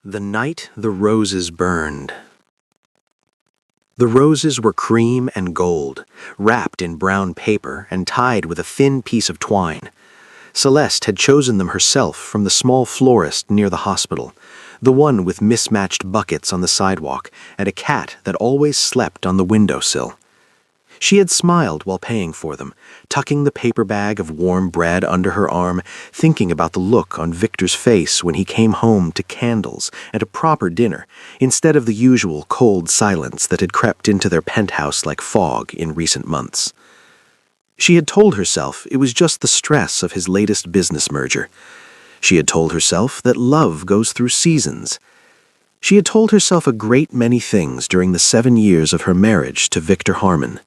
The night the roses burned. The roses were cream and gold, wrapped in brown paper and tied with a thin piece of twine. Celeste had chosen them herself from the small florist near the hospital, the one with mismatched buckets on the sidewalk and a cat that always slept on the windowsill. She had smiled while paying for them, tucking the paper bag of warm bread under her arm, thinking about the look on Victor's face when he came home to candles and a proper dinner, instead of the usual cold silence that had crept into their penthouse like fog in recent months. She had told herself it was just the stress of his latest business merger. She had told herself that love goes through seasons. She had told herself a great many things during the 7 years of her marriage to Victor Harmon.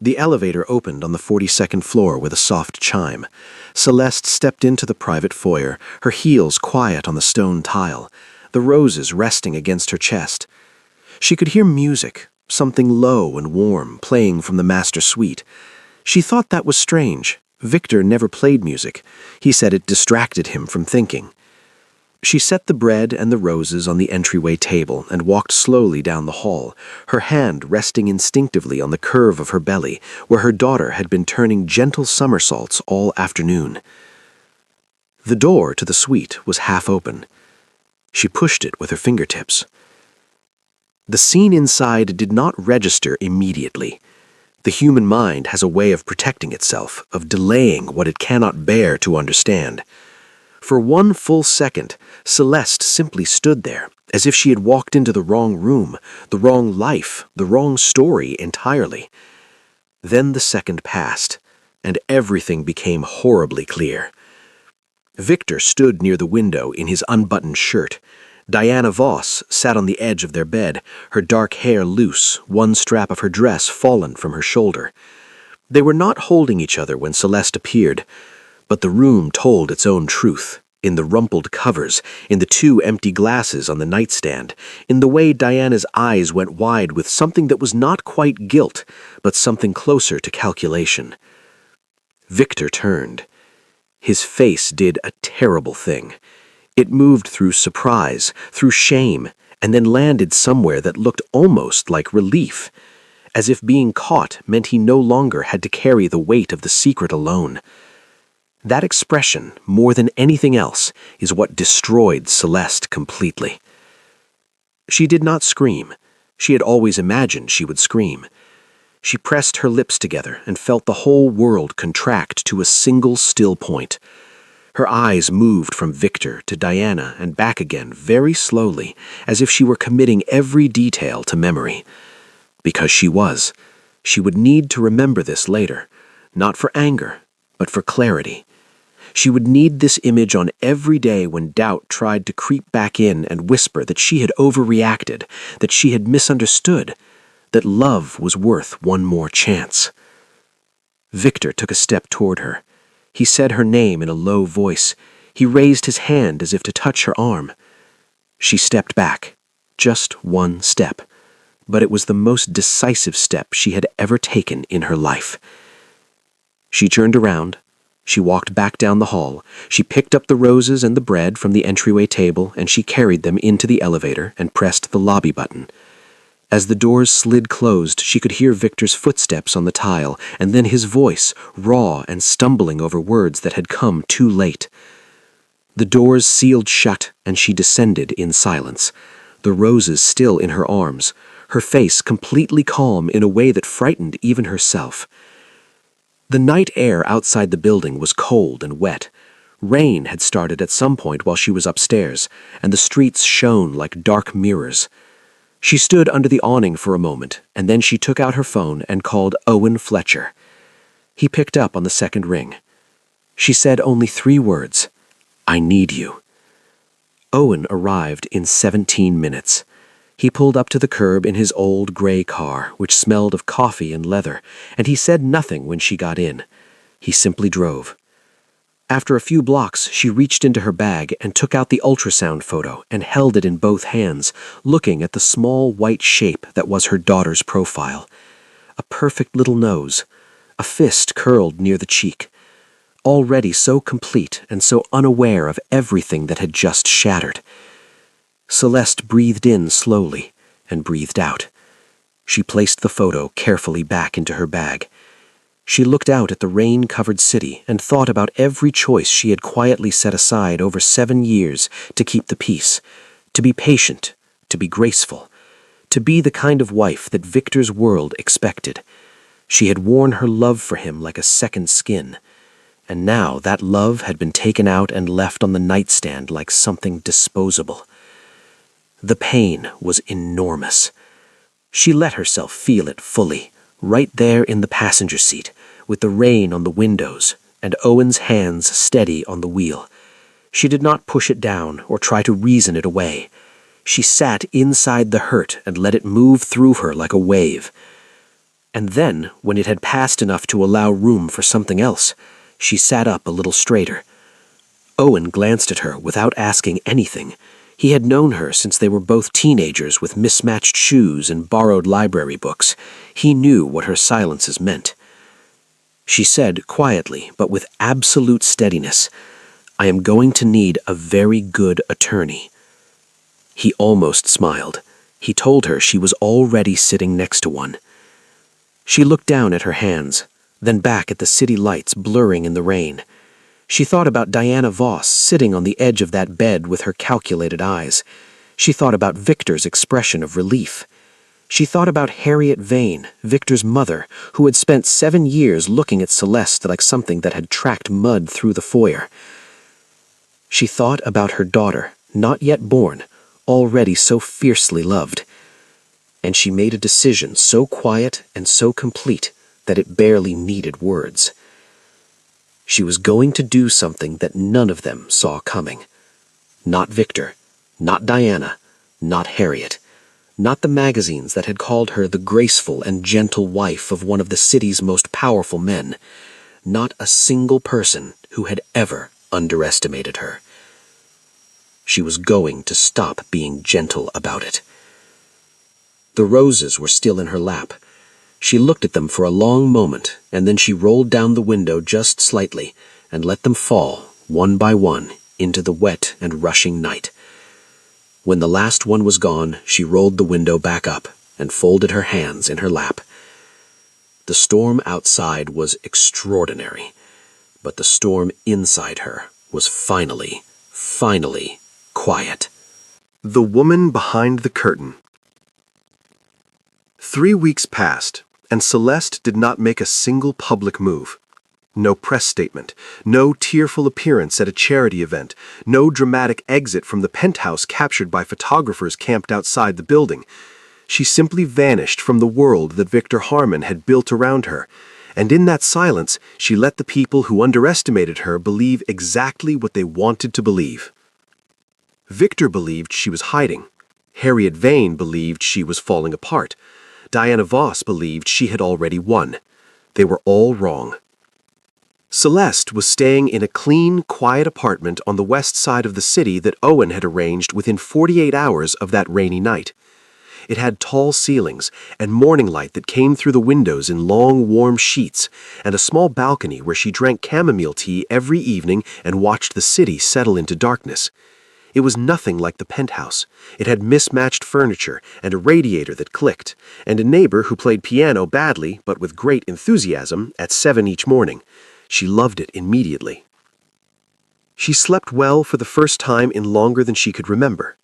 The elevator opened on the 42nd floor with a soft chime. Celeste stepped into the private foyer, her heels quiet on the stone tile, the roses resting against her chest. She could hear music, something low and warm, playing from the master suite. She thought that was strange. Victor never played music. He said it distracted him from thinking. She set the bread and the roses on the entryway table and walked slowly down the hall, her hand resting instinctively on the curve of her belly, where her daughter had been turning gentle somersaults all afternoon. The door to the suite was half open. She pushed it with her fingertips. The scene inside did not register immediately. The human mind has a way of protecting itself, of delaying what it cannot bear to understand. For 1 full second, Celeste simply stood there, as if she had walked into the wrong room, the wrong life, the wrong story entirely. Then the second passed, and everything became horribly clear. Victor stood near the window in his unbuttoned shirt. Diana Voss sat on the edge of their bed, her dark hair loose, one strap of her dress fallen from her shoulder. They were not holding each other when Celeste appeared, but the room told its own truth, in the rumpled covers, in the 2 empty glasses on the nightstand, in the way Diana's eyes went wide with something that was not quite guilt, but something closer to calculation. Victor turned. His face did a terrible thing. It moved through surprise, through shame, and then landed somewhere that looked almost like relief, as if being caught meant he no longer had to carry the weight of the secret alone. That expression, more than anything else, is what destroyed Celeste completely. She did not scream. She had always imagined she would scream. She pressed her lips together and felt the whole world contract to a single still point. Her eyes moved from Victor to Diana and back again very slowly, as if she were committing every detail to memory. Because she was. She would need to remember this later, not for anger, but for clarity. She would need this image on every day when doubt tried to creep back in and whisper that she had overreacted, that she had misunderstood, that love was worth one more chance. Victor took a step toward her. He said her name in a low voice. He raised his hand as if to touch her arm. She stepped back, just 1 step, but it was the most decisive step she had ever taken in her life. She turned around. She walked back down the hall. She picked up the roses and the bread from the entryway table, and she carried them into the elevator and pressed the lobby button. As the doors slid closed, she could hear Victor's footsteps on the tile, and then his voice, raw and stumbling over words that had come too late. The doors sealed shut, and she descended in silence, the roses still in her arms, her face completely calm in a way that frightened even herself. The night air outside the building was cold and wet. Rain had started at some point while she was upstairs, and the streets shone like dark mirrors. She stood under the awning for a moment, and then she took out her phone and called Owen Fletcher. He picked up on the second ring. She said only 3 words, "I need you." Owen arrived in 17 minutes. He pulled up to the curb in his old gray car, which smelled of coffee and leather, and he said nothing when she got in. He simply drove. After a few blocks, she reached into her bag and took out the ultrasound photo and held it in both hands, looking at the small white shape that was her daughter's profile. A perfect little nose, a fist curled near the cheek. Already so complete and so unaware of everything that had just shattered. Celeste breathed in slowly and breathed out. She placed the photo carefully back into her bag. She looked out at the rain-covered city and thought about every choice she had quietly set aside over 7 years to keep the peace, to be patient, to be graceful, to be the kind of wife that Victor's world expected. She had worn her love for him like a second skin, and now that love had been taken out and left on the nightstand like something disposable. The pain was enormous. She let herself feel it fully, right there in the passenger seat, with the rain on the windows and Owen's hands steady on the wheel. She did not push it down or try to reason it away. She sat inside the hurt and let it move through her like a wave. And then, when it had passed enough to allow room for something else, she sat up a little straighter. Owen glanced at her without asking anything. He had known her since they were both teenagers with mismatched shoes and borrowed library books. He knew what her silences meant. She said quietly, but with absolute steadiness, "I am going to need a very good attorney." He almost smiled. He told her she was already sitting next to one. She looked down at her hands, then back at the city lights blurring in the rain. She thought about Diana Voss sitting on the edge of that bed with her calculated eyes. She thought about Victor's expression of relief. She thought about Harriet Vane, Victor's mother, who had spent 7 years looking at Celeste like something that had tracked mud through the foyer. She thought about her daughter, not yet born, already so fiercely loved. And she made a decision so quiet and so complete that it barely needed words. She was going to do something that none of them saw coming. Not Victor, not Diana, not Harriet, not the magazines that had called her the graceful and gentle wife of one of the city's most powerful men, not a single person who had ever underestimated her. She was going to stop being gentle about it. The roses were still in her lap. She looked at them for a long moment, and then she rolled down the window just slightly and let them fall, one by one, into the wet and rushing night. When the last one was gone, she rolled the window back up and folded her hands in her lap. The storm outside was extraordinary, but the storm inside her was finally quiet. The Woman Behind the Curtain. 3 weeks passed, and Celeste did not make a single public move. No press statement, no tearful appearance at a charity event, no dramatic exit from the penthouse captured by photographers camped outside the building. She simply vanished from the world that Victor Harmon had built around her, and in that silence she let the people who underestimated her believe exactly what they wanted to believe. Victor believed she was hiding. Harriet Vane believed she was falling apart. Diana Voss believed she had already won. They were all wrong. Celeste was staying in a clean, quiet apartment on the west side of the city that Owen had arranged within 48 hours of that rainy night. It had tall ceilings and morning light that came through the windows in long, warm sheets, and a small balcony where she drank chamomile tea every evening and watched the city settle into darkness. It was nothing like the penthouse. It had mismatched furniture and a radiator that clicked, and a neighbor who played piano badly but with great enthusiasm at 7 each morning. She loved it immediately. She slept well for the first time in longer than she could remember.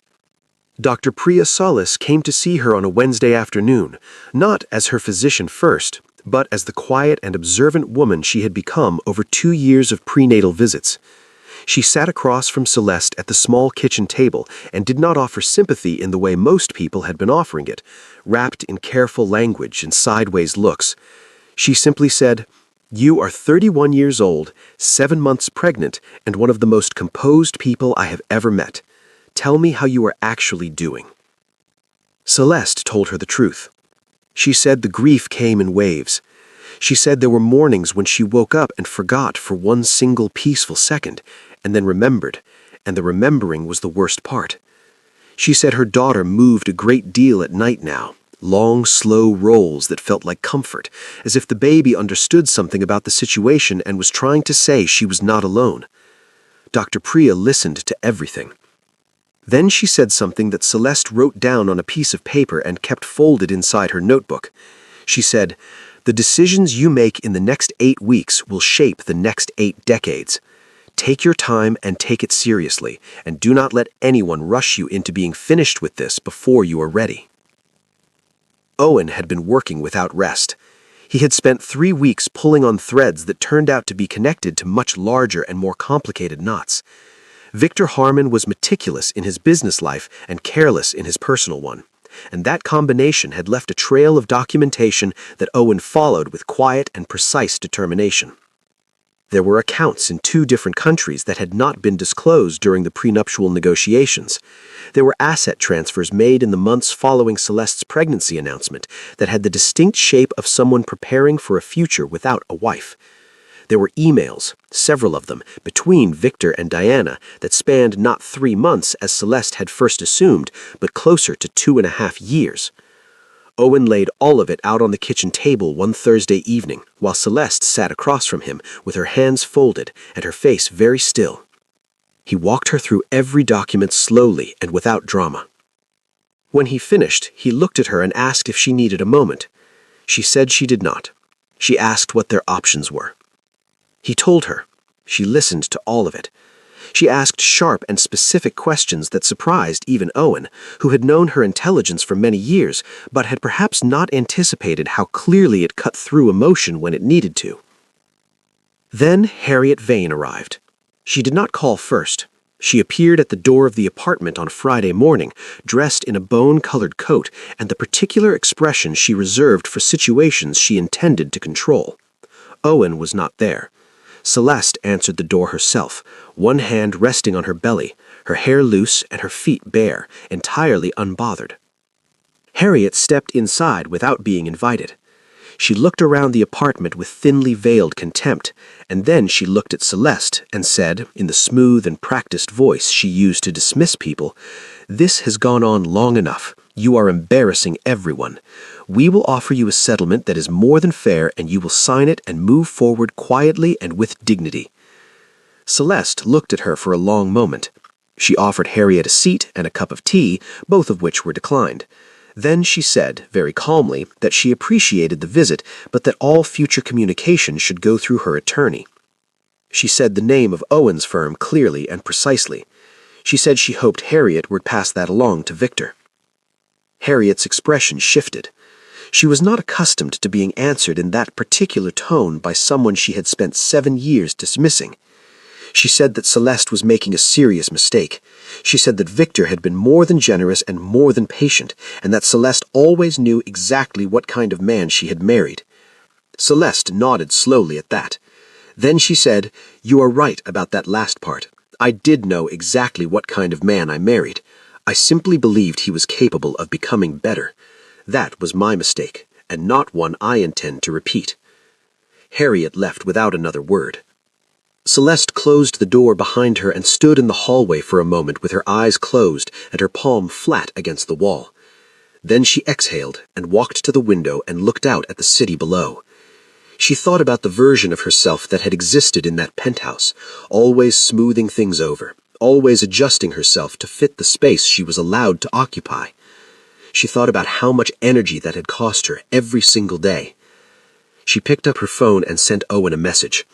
Dr. Priya Solis came to see her on a Wednesday afternoon, not as her physician first, but as the quiet and observant woman she had become over 2 years of prenatal visits. She sat across from Celeste at the small kitchen table and did not offer sympathy in the way most people had been offering it, wrapped in careful language and sideways looks. She simply said, "You are 31 years old, 7 months pregnant, and one of the most composed people I have ever met. Tell me how you are actually doing." Celeste told her the truth. She said the grief came in waves. She said there were mornings when she woke up and forgot for one single peaceful second, and then remembered, and the remembering was the worst part. She said her daughter moved a great deal at night now, long, slow rolls that felt like comfort, as if the baby understood something about the situation and was trying to say she was not alone. Dr. Priya listened to everything. Then she said something that Celeste wrote down on a piece of paper and kept folded inside her notebook. She said, "The decisions you make in the next 8 weeks will shape the next 8 decades. Take your time and take it seriously, and do not let anyone rush you into being finished with this before you are ready." Owen had been working without rest. He had spent 3 weeks pulling on threads that turned out to be connected to much larger and more complicated knots. Victor Harmon was meticulous in his business life and careless in his personal one, and that combination had left a trail of documentation that Owen followed with quiet and precise determination. There were accounts in 2 different countries that had not been disclosed during the prenuptial negotiations. There were asset transfers made in the months following Celeste's pregnancy announcement that had the distinct shape of someone preparing for a future without a wife. There were emails, several of them, between Victor and Diana that spanned not 3 months as Celeste had first assumed, but closer to 2.5 years. Owen laid all of it out on the kitchen table one Thursday evening, while Celeste sat across from him with her hands folded and her face very still. He walked her through every document slowly and without drama. When he finished, he looked at her and asked if she needed a moment. She said she did not. She asked what their options were. He told her. She listened to all of it. She asked sharp and specific questions that surprised even Owen, who had known her intelligence for many years, but had perhaps not anticipated how clearly it cut through emotion when it needed to. Then Harriet Vane arrived. She did not call first. She appeared at the door of the apartment on Friday morning, dressed in a bone-colored coat and the particular expression she reserved for situations she intended to control. Owen was not there. Celeste answered the door herself, one hand resting on her belly, her hair loose and her feet bare, entirely unbothered. Harriet stepped inside without being invited. She looked around the apartment with thinly veiled contempt, and then she looked at Celeste and said, in the smooth and practiced voice she used to dismiss people, "This has gone on long enough. You are embarrassing everyone. We will offer you a settlement that is more than fair, and you will sign it and move forward quietly and with dignity." Celeste looked at her for a long moment. She offered Harriet a seat and a cup of tea, both of which were declined. Then she said, very calmly, that she appreciated the visit, but that all future communication should go through her attorney. She said the name of Owen's firm clearly and precisely. She said she hoped Harriet would pass that along to Victor. Harriet's expression shifted. She was not accustomed to being answered in that particular tone by someone she had spent 7 years dismissing. She said that Celeste was making a serious mistake. She said that Victor had been more than generous and more than patient, and that Celeste always knew exactly what kind of man she had married. Celeste nodded slowly at that. Then she said, "You are right about that last part. I did know exactly what kind of man I married. I simply believed he was capable of becoming better. That was my mistake, and not one I intend to repeat." Harriet left without another word. Celeste closed the door behind her and stood in the hallway for a moment with her eyes closed and her palm flat against the wall. Then she exhaled and walked to the window and looked out at the city below. She thought about the version of herself that had existed in that penthouse, always smoothing things over, always adjusting herself to fit the space she was allowed to occupy. She thought about how much energy that had cost her every single day. She picked up her phone and sent Owen a message.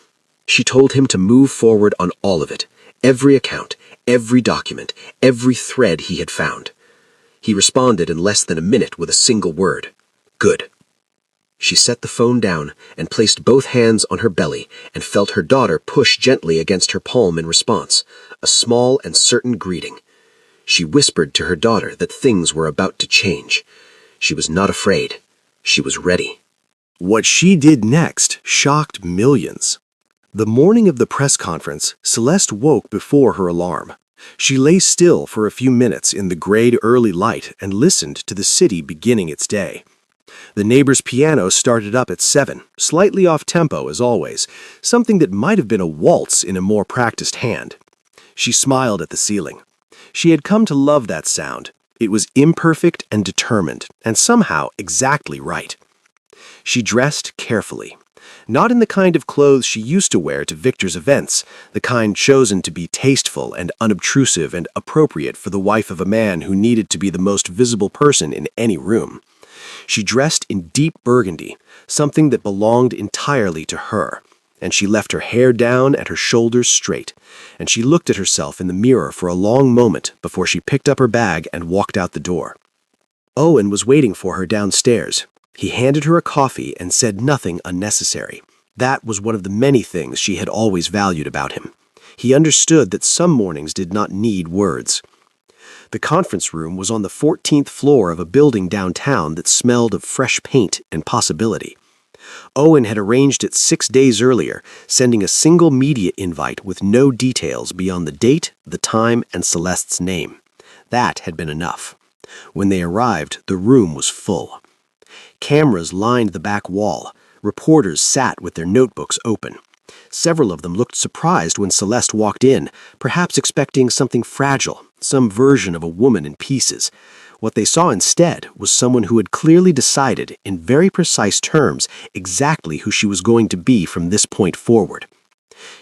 She told him to move forward on all of it, every account, every document, every thread he had found. He responded in less than a minute with a single word: "Good." She set the phone down and placed both hands on her belly and felt her daughter push gently against her palm in response, a small and certain greeting. She whispered to her daughter that things were about to change. She was not afraid. She was ready. What she did next shocked millions. The morning of the press conference, Celeste woke before her alarm. She lay still for a few minutes in the grayed early light and listened to the city beginning its day. The neighbor's piano started up at 7, slightly off-tempo as always, something that might have been a waltz in a more practiced hand. She smiled at the ceiling. She had come to love that sound. It was imperfect and determined, and somehow exactly right. She dressed carefully, Not in the kind of clothes she used to wear to Victor's events, the kind chosen to be tasteful and unobtrusive and appropriate for the wife of a man who needed to be the most visible person in any room. She dressed in deep burgundy, something that belonged entirely to her, and she left her hair down and her shoulders straight, and she looked at herself in the mirror for a long moment before she picked up her bag and walked out the door. Owen was waiting for her downstairs. He handed her a coffee and said nothing unnecessary. That was one of the many things she had always valued about him. He understood that some mornings did not need words. The conference room was on the 14th floor of a building downtown that smelled of fresh paint and possibility. Owen had arranged it 6 days earlier, sending a single media invite with no details beyond the date, the time, and Celeste's name. That had been enough. When they arrived, the room was full. Cameras lined the back wall. Reporters sat with their notebooks open. Several of them looked surprised when Celeste walked in, perhaps expecting something fragile, some version of a woman in pieces. What they saw instead was someone who had clearly decided, in very precise terms, exactly who she was going to be from this point forward.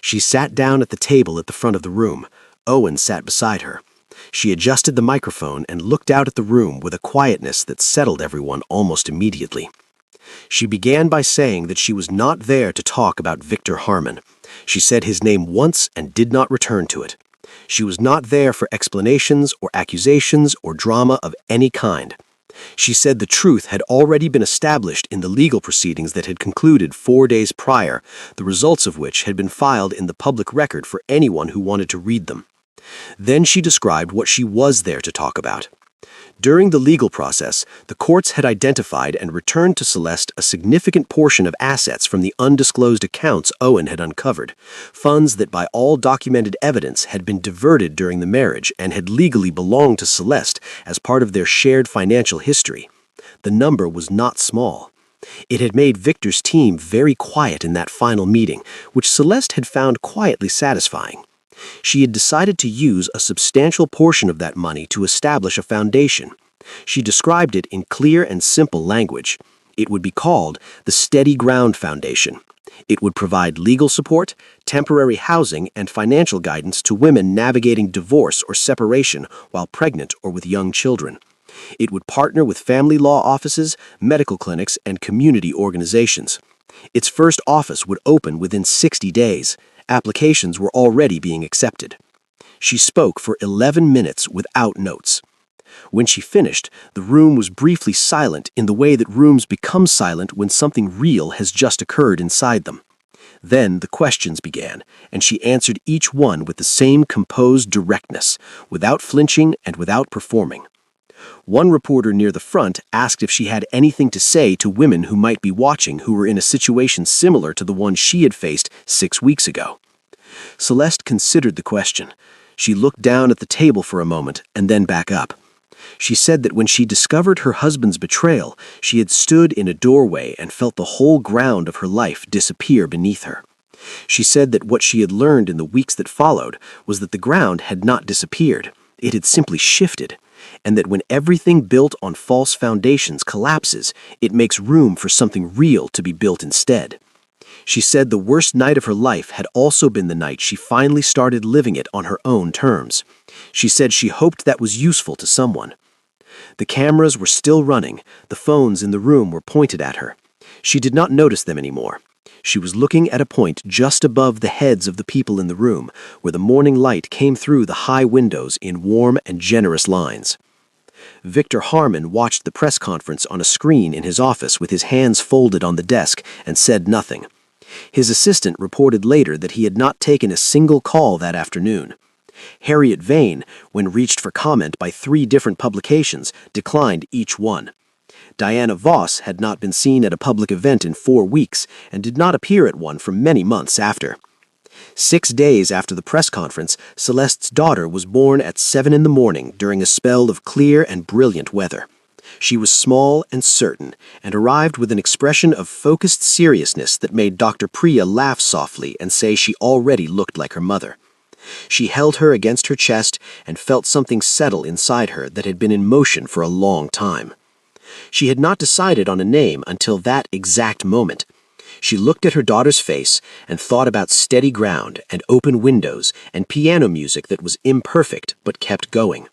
She sat down at the table at the front of the room. Owen sat beside her. She adjusted the microphone and looked out at the room with a quietness that settled everyone almost immediately. She began by saying that she was not there to talk about Victor Harmon. She said his name once and did not return to it. She was not there for explanations or accusations or drama of any kind. She said the truth had already been established in the legal proceedings that had concluded 4 days prior, the results of which had been filed in the public record for anyone who wanted to read them. Then she described what she was there to talk about. During the legal process, the courts had identified and returned to Celeste a significant portion of assets from the undisclosed accounts Owen had uncovered, funds that by all documented evidence had been diverted during the marriage and had legally belonged to Celeste as part of their shared financial history. The number was not small. It had made Victor's team very quiet in that final meeting, which Celeste had found quietly satisfying. She had decided to use a substantial portion of that money to establish a foundation. She described it in clear and simple language. It would be called the Steady Ground Foundation. It would provide legal support, temporary housing, and financial guidance to women navigating divorce or separation while pregnant or with young children. It would partner with family law offices, medical clinics, and community organizations. Its first office would open within 60 days. Applications were already being accepted. She spoke for 11 minutes without notes. When she finished, the room was briefly silent in the way that rooms become silent when something real has just occurred inside them. Then the questions began, and she answered each one with the same composed directness, without flinching and without performing. One reporter near the front asked if she had anything to say to women who might be watching who were in a situation similar to the one she had faced 6 weeks ago. Celeste considered the question. She looked down at the table for a moment and then back up. She said that when she discovered her husband's betrayal, she had stood in a doorway and felt the whole ground of her life disappear beneath her. She said that what she had learned in the weeks that followed was that the ground had not disappeared. It had simply shifted, and that when everything built on false foundations collapses, it makes room for something real to be built instead. She said the worst night of her life had also been the night she finally started living it on her own terms. She said she hoped that was useful to someone. The cameras were still running. The phones in the room were pointed at her. She did not notice them anymore. She was looking at a point just above the heads of the people in the room, where the morning light came through the high windows in warm and generous lines. Victor Harmon watched the press conference on a screen in his office with his hands folded on the desk and said nothing. His assistant reported later that he had not taken a single call that afternoon. Harriet Vane, when reached for comment by 3 different publications, declined each one. Diana Voss had not been seen at a public event in 4 weeks and did not appear at one for many months after. 6 days after the press conference, Celeste's daughter was born at 7 in the morning during a spell of clear and brilliant weather. She was small and certain, and arrived with an expression of focused seriousness that made Dr. Priya laugh softly and say she already looked like her mother. She held her against her chest and felt something settle inside her that had been in motion for a long time. She had not decided on a name until that exact moment. She looked at her daughter's face and thought about steady ground and open windows and piano music that was imperfect but kept going.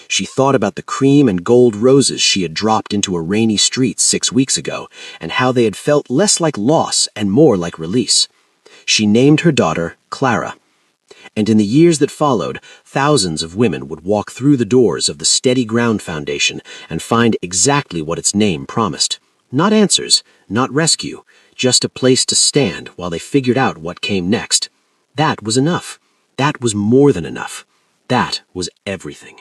She thought about the cream and gold roses she had dropped into a rainy street 6 weeks ago and how they had felt less like loss and more like release. She named her daughter Clara. And in the years that followed, thousands of women would walk through the doors of the Steady Ground Foundation and find exactly what its name promised. Not answers, not rescue, just a place to stand while they figured out what came next. That was enough. That was more than enough. That was everything.